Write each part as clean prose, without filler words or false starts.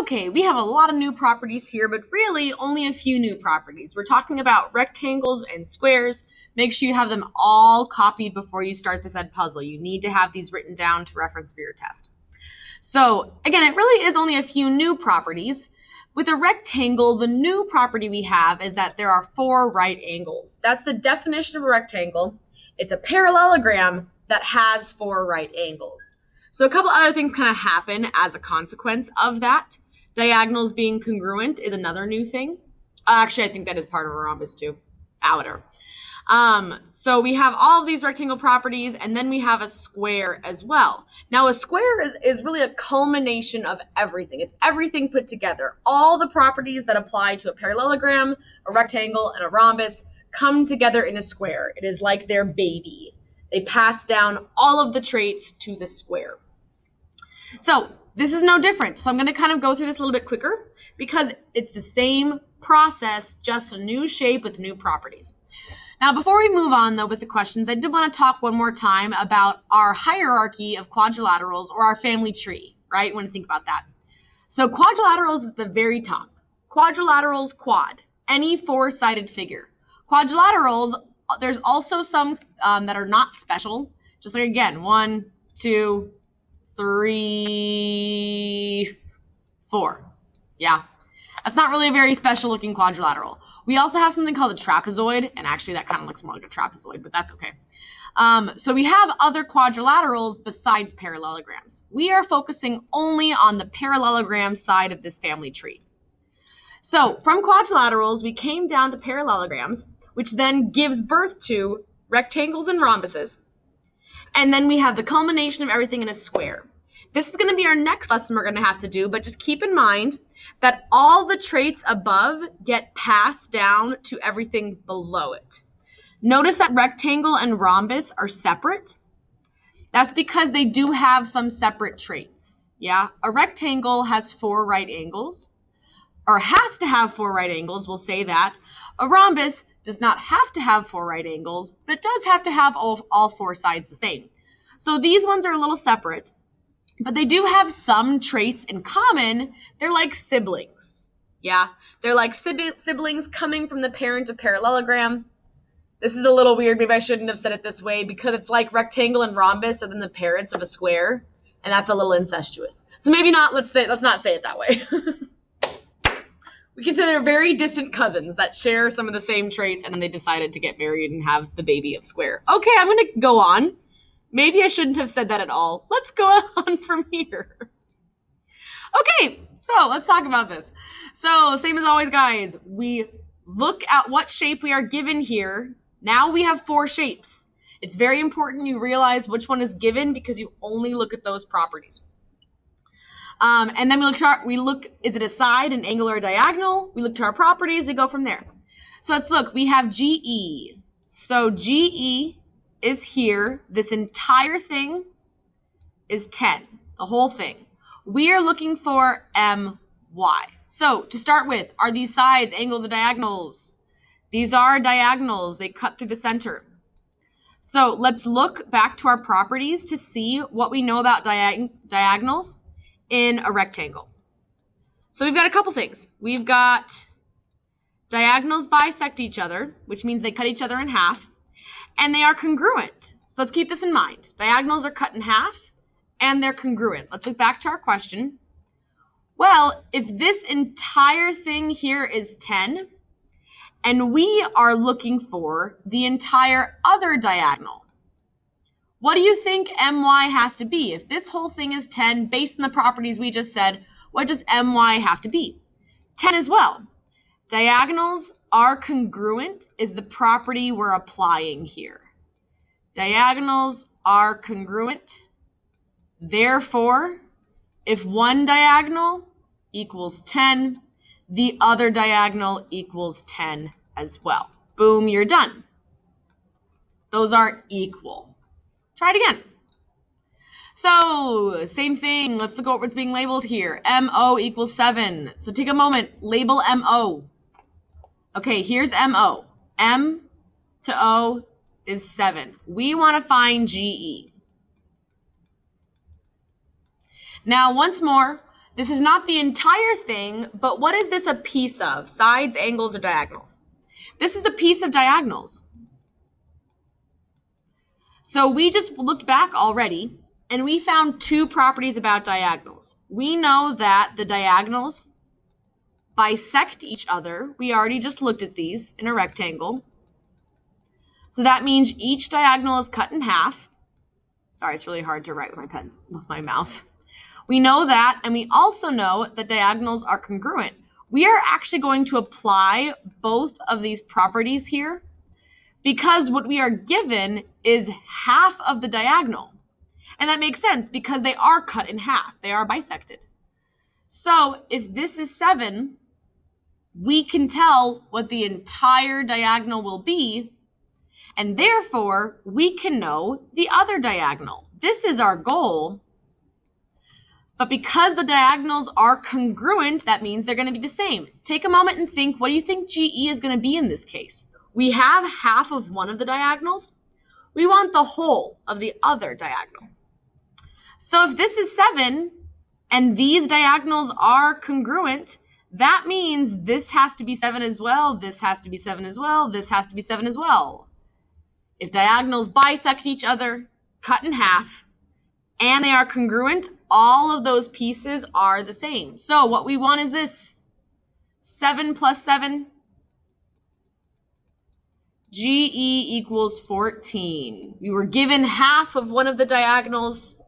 Okay, we have a lot of new properties here, but really only a few new properties. We're talking about rectangles and squares. Make sure you have them all copied before you start this Edpuzzle. You need to have these written down to reference for your test. So again, it really is only a few new properties. With a rectangle, the new property we have is that there are 4 right angles. That's the definition of a rectangle. It's a parallelogram that has 4 right angles. So a couple other things kind of happen as a consequence of that. Diagonals being congruent is another new thing. Actually, I think that is part of a rhombus too. Whatever. So we have all of these rectangle properties, and then we have a square as well. Now a square is really a culmination of everything. It's everything put together. All the properties that apply to a parallelogram, a rectangle, and a rhombus come together in a square. It is like their baby. They pass down all of the traits to the square. So this is no different. So I'm going to kind of go through this a little bit quicker because it's the same process, just a new shape with new properties. Now, before we move on, though, with the questions, I did want to talk one more time about our hierarchy of quadrilaterals or our family tree, right? When you think about that. So quadrilaterals is at the very top. Quadrilaterals, quad, any 4-sided figure. Quadrilaterals, there's also some that are not special. Just like, again, 1, 2, 3, 4. Yeah, that's not really a very special looking quadrilateral. We also have something called a trapezoid, and actually that kind of looks more like a trapezoid, but that's okay. So we have other quadrilaterals besides parallelograms. We are focusing only on the parallelogram side of this family tree. So from quadrilaterals, we came down to parallelograms, which then gives birth to rectangles and rhombuses. And then we have the culmination of everything in a square. This is going to be our next lesson we're going to have to do, but just keep in mind that all the traits above get passed down to everything below it. Notice that rectangle and rhombus are separate. That's because they do have some separate traits. Yeah, a rectangle has 4 right angles, or has to have 4 right angles, we'll say that. A rhombus does not have to have 4 right angles, but it does have to have all 4 sides the same. So these ones are a little separate, but they do have some traits in common. They're like siblings. Yeah, they're like siblings coming from the parent of parallelogram. This is a little weird. Maybe I shouldn't have said it this way because it's like rectangle and rhombus are then the parents of a square, and that's a little incestuous. So maybe not. Let's not say it that way. We can say they're very distant cousins that share some of the same traits, and then they decided to get married and have the baby of square. Okay, I'm going to go on. Maybe I shouldn't have said that at all. Let's go on from here. Okay, so let's talk about this. So same as always, guys, we look at what shape we are given here. Now we have 4 shapes. It's very important you realize which one is given because you only look at those properties. And then we look, is it a side, an angle, or a diagonal? We look to our properties, we go from there. So let's look, we have GE. So GE is here. This entire thing is 10, the whole thing. We are looking for MY. So to start with, are these sides angles or diagonals? These are diagonals. They cut through the center. So let's look back to our properties to see what we know about diagonals in a rectangle. So we've got a couple things. We've got diagonals bisect each other, which means they cut each other in half, and they are congruent. So let's keep this in mind. Diagonals are cut in half, and they're congruent. Let's look back to our question. Well, if this entire thing here is 10, and we are looking for the entire other diagonal, what do you think MY has to be? If this whole thing is 10, based on the properties we just said, what does MY have to be? 10 as well. Diagonals are congruent is the property we're applying here. Diagonals are congruent. Therefore, if one diagonal equals 10, the other diagonal equals 10 as well. Boom, you're done. Those are equal. Try it again. So, same thing. Let's look at what's being labeled here. MO equals 7. So take a moment. Label MO. Okay, here's MO. M to O is 7. We want to find GE. Now, once more, This is not the entire thing, but what is this a piece of? Sides, angles, or diagonals? This is a piece of diagonals. So we just looked back already, and we found two properties about diagonals. We know that the diagonals bisect each other. We already just looked at these in a rectangle. So that means each diagonal is cut in half. Sorry, it's really hard to write with my pen, with my mouse. We know that, and we also know that diagonals are congruent. We are actually going to apply both of these properties here because what we are given is half of the diagonal. And that makes sense because they are cut in half. They are bisected. So if this is 7, we can tell what the entire diagonal will be, and therefore we can know the other diagonal. This is our goal. But because the diagonals are congruent, that means they're going to be the same. Take a moment and think, what do you think GE is going to be in this case? We have half of one of the diagonals. We want the whole of the other diagonal. So if this is 7 and these diagonals are congruent, that means this has to be 7 as well, this has to be 7 as well, this has to be 7 as well. If diagonals bisect each other, cut in half, and they are congruent, all of those pieces are the same. So what we want is this. 7 plus 7. GE equals 14. We were given half of one of the diagonals.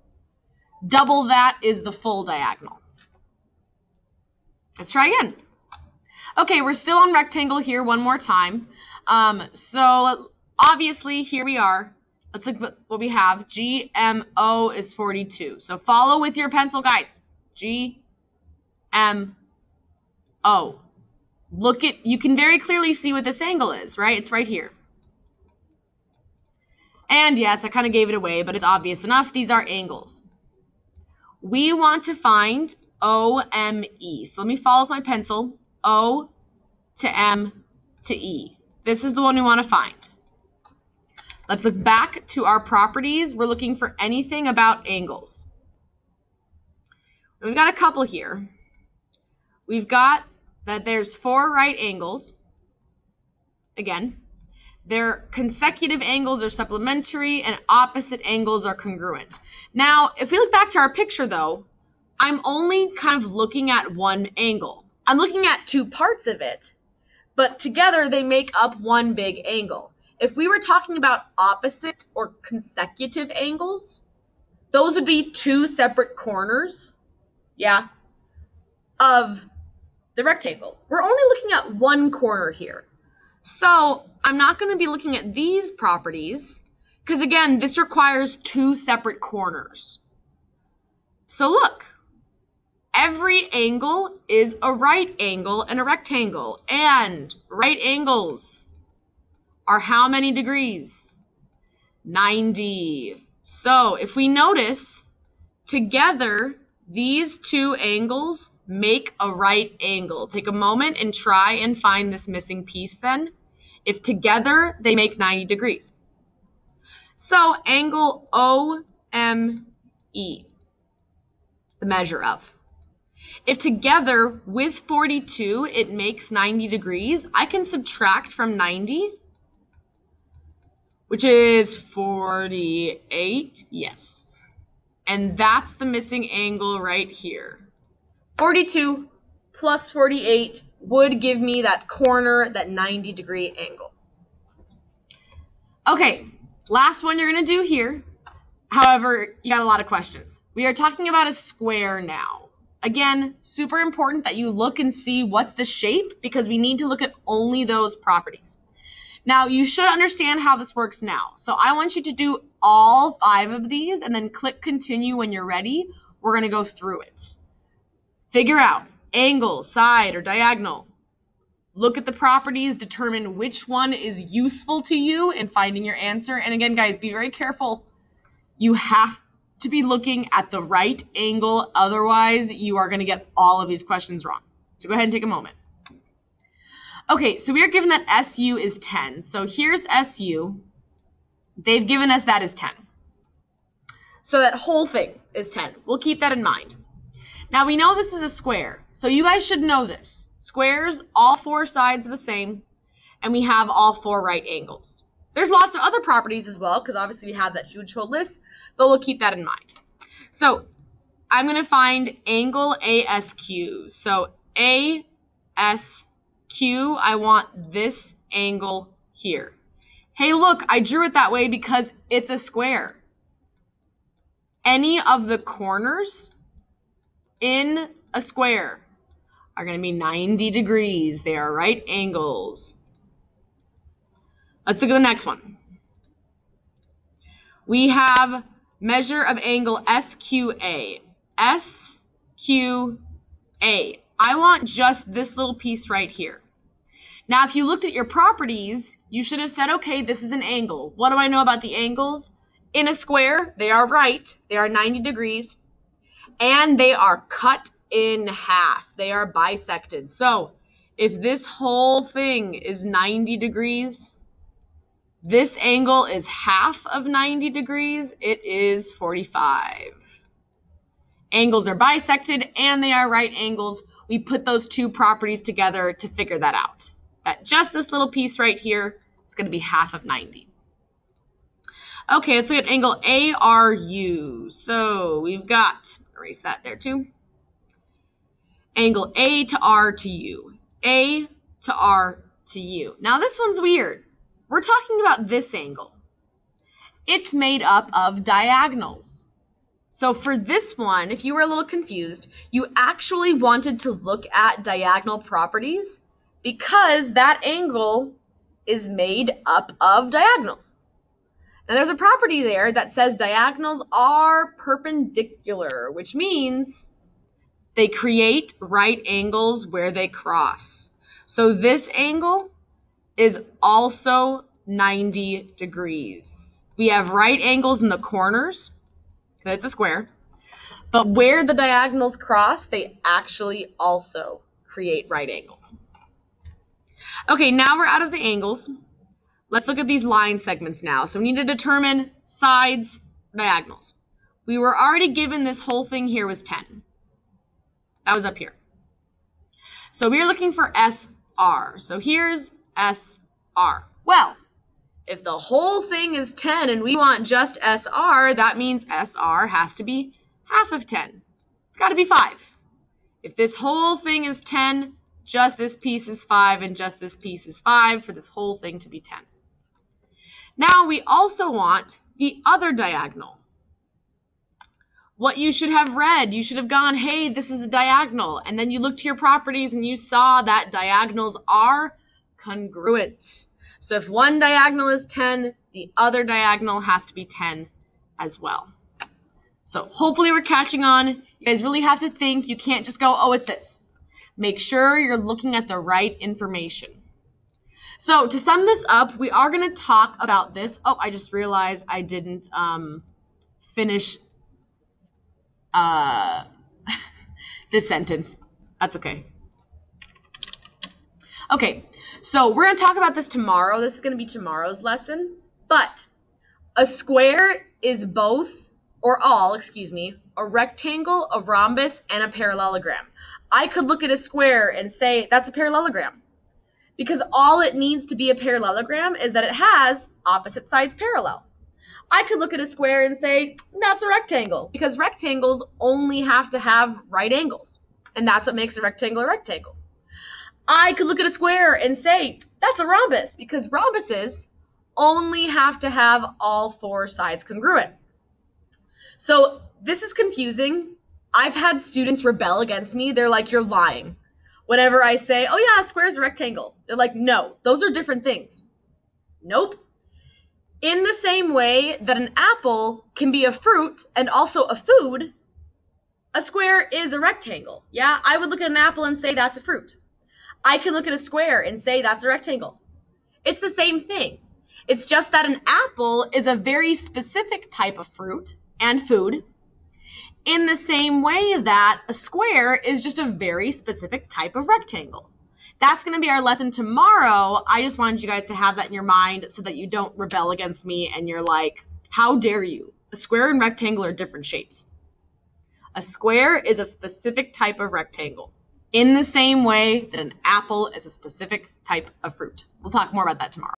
Double that is the full diagonal. Let's try again. Okay, we're still on rectangle here one more time. So obviously here we are. Let's look at what we have. GMO is 42. So follow with your pencil, guys. GMO. Look at, you can very clearly see what this angle is, right? It's right here. And yes, I kind of gave it away, but it's obvious enough. These are angles. We want to find OME. So let me follow with my pencil. O to M to E. This is the one we want to find. Let's look back to our properties. We're looking for anything about angles. We've got a couple here. We've got that there's 4 right angles. Again, their consecutive angles are supplementary and opposite angles are congruent. Now, if we look back to our picture though, I'm only kind of looking at one angle. I'm looking at 2 parts of it, but together they make up one big angle. If we were talking about opposite or consecutive angles, those would be 2 separate corners, yeah, of the rectangle. We're only looking at one corner here. So I'm not going to be looking at these properties because, again, this requires 2 separate corners. So look, every angle is a right angle and a rectangle, and right angles are how many degrees? 90. So if we notice, together, these 2 angles make a right angle. Take a moment and try and find this missing piece then. If together, they make 90 degrees. So angle OME, the measure of. If together with 42, it makes 90 degrees, I can subtract from 90, which is 48, yes. And that's the missing angle right here. 42 plus 48 would give me that corner, that 90-degree angle. Okay, last one you're going to do here. However, you got a lot of questions. We are talking about a square now. Again, super important that you look and see what's the shape because we need to look at only those properties. Now, you should understand how this works now. So I want you to do all 5 of these and then click continue when you're ready. We're going to go through it. Figure out angle, side, or diagonal. Look at the properties, determine which one is useful to you in finding your answer. And again, guys, be very careful. You have to be looking at the right angle. Otherwise, you are going to get all of these questions wrong. So go ahead and take a moment. Okay, so we are given that SU is 10. So here's SU. They've given us that as 10. So that whole thing is 10. We'll keep that in mind. Now we know this is a square, so you guys should know this. Squares, all four sides are the same, and we have all four right angles. There's lots of other properties as well, because obviously we have that huge whole list, but we'll keep that in mind. So I'm going to find angle ASQ. So ASQ, I want this angle here. Hey, look, I drew it that way because it's a square. Any of the corners in a square are going to be 90 degrees. They are right angles. Let's look at the next one. We have measure of angle SQA. SQA. I want just this little piece right here. Now, if you looked at your properties, you should have said, okay, this is an angle. What do I know about the angles? In a square, they are right. They are 90 degrees. And they are cut in half. They are bisected. So if this whole thing is 90 degrees, this angle is half of 90 degrees. It is 45. Angles are bisected and they are right angles. We put those two properties together to figure that out. That just this little piece right here is going to be half of 90. Okay, let's look at angle ARU. So we've got, erase that there too. Angle A to R to U. A to R to U. Now this one's weird. We're talking about this angle. It's made up of diagonals. So for this one, if you were a little confused, you actually wanted to look at diagonal properties because that angle is made up of diagonals. Now there's a property there that says diagonals are perpendicular, which means they create right angles where they cross. So this angle is also 90 degrees. We have right angles in the corners, because it's a square, but where the diagonals cross, they actually also create right angles. Okay, now we're out of the angles. Let's look at these line segments now. So we need to determine sides, diagonals. We were already given this whole thing here was 10. That was up here. So we're looking for SR. So here's SR. Well, if the whole thing is 10 and we want just SR, that means SR has to be half of 10. It's got to be 5. If this whole thing is 10, just this piece is 5 and just this piece is 5 for this whole thing to be 10. Now we also want the other diagonal. What you should have read, you should have gone, hey, this is a diagonal. And then you looked to your properties and you saw that diagonals are congruent. So if one diagonal is 10, the other diagonal has to be 10 as well. So hopefully we're catching on. You guys really have to think. You can't just go, oh, it's this. Make sure you're looking at the right information. So to sum this up, we are going to talk about this. Oh, I just realized I didn't finish this sentence. That's okay. Okay, so we're going to talk about this tomorrow. This is going to be tomorrow's lesson. But a square is both, or all, excuse me, a rectangle, a rhombus, and a parallelogram. I could look at a square and say that's a parallelogram. Because all it needs to be a parallelogram is that it has opposite sides parallel. I could look at a square and say, that's a rectangle, because rectangles only have to have right angles. And that's what makes a rectangle a rectangle. I could look at a square and say, that's a rhombus, because rhombuses only have to have all four sides congruent. So this is confusing. I've had students rebel against me. They're like, you're lying. Whenever I say, oh yeah, a square is a rectangle, they're like, no, those are different things. Nope. In the same way that an apple can be a fruit and also a food, a square is a rectangle. Yeah, I would look at an apple and say that's a fruit. I could look at a square and say that's a rectangle. It's the same thing. It's just that an apple is a very specific type of fruit and food, in the same way that a square is just a very specific type of rectangle. That's going to be our lesson tomorrow. I just wanted you guys to have that in your mind so that you don't rebel against me and you're like, how dare you? A square and rectangle are different shapes. A square is a specific type of rectangle, in the same way that an apple is a specific type of fruit. We'll talk more about that tomorrow.